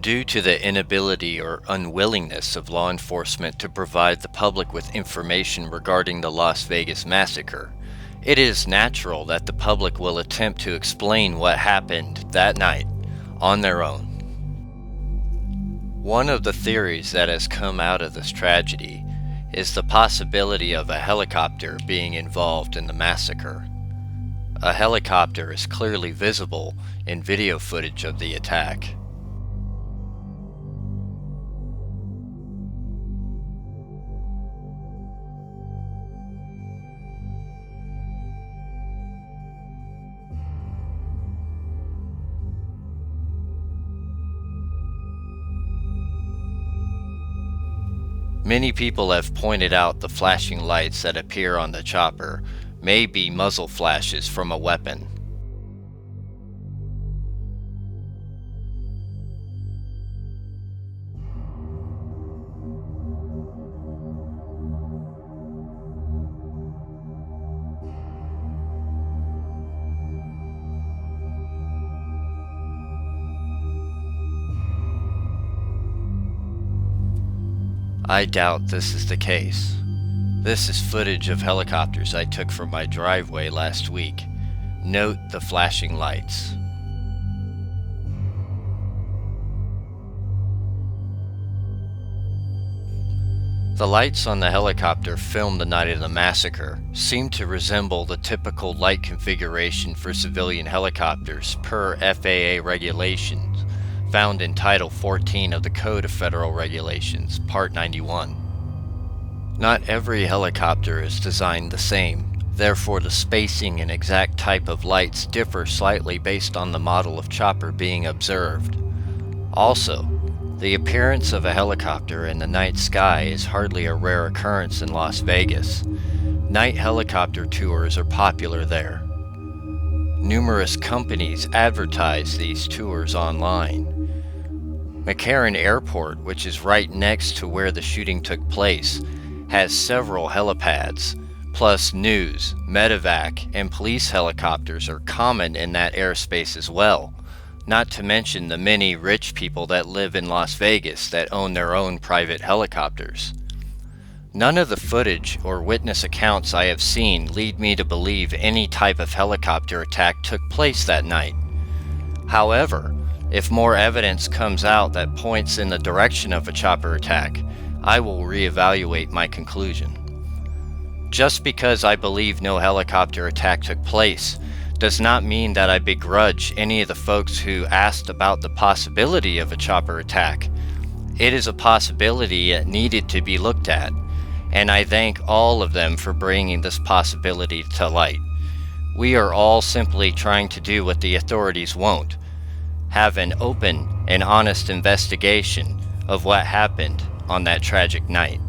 Due to the inability or unwillingness of law enforcement to provide the public with information regarding the Las Vegas massacre, it is natural that the public will attempt to explain what happened that night on their own. One of the theories that has come out of this tragedy is the possibility of a helicopter being involved in the massacre. A helicopter is clearly visible in video footage of the attack. Many people have pointed out the flashing lights that appear on the chopper may be muzzle flashes from a weapon. I doubt this is the case. This is footage of helicopters I took from my driveway last week. Note the flashing lights. The lights on the helicopter filmed the night of the massacre seem to resemble the typical light configuration for civilian helicopters per FAA regulations found in Title 14 of the Code of Federal Regulations, Part 91. Not every helicopter is designed the same, therefore the spacing and exact type of lights differ slightly based on the model of chopper being observed. Also, the appearance of a helicopter in the night sky is hardly a rare occurrence in Las Vegas. Night helicopter tours are popular there. Numerous companies advertise these tours online. McCarran Airport, which is right next to where the shooting took place, has several helipads, plus news, medevac, and police helicopters are common in that airspace as well, not to mention the many rich people that live in Las Vegas that own their own private helicopters. None of the footage or witness accounts I have seen lead me to believe any type of helicopter attack took place that night. However, if more evidence comes out that points in the direction of a chopper attack, I will reevaluate my conclusion. Just because I believe no helicopter attack took place does not mean that I begrudge any of the folks who asked about the possibility of a chopper attack. It is a possibility that needed to be looked at, and I thank all of them for bringing this possibility to light. We are all simply trying to do what the authorities won't: have an open and honest investigation of what happened on that tragic night.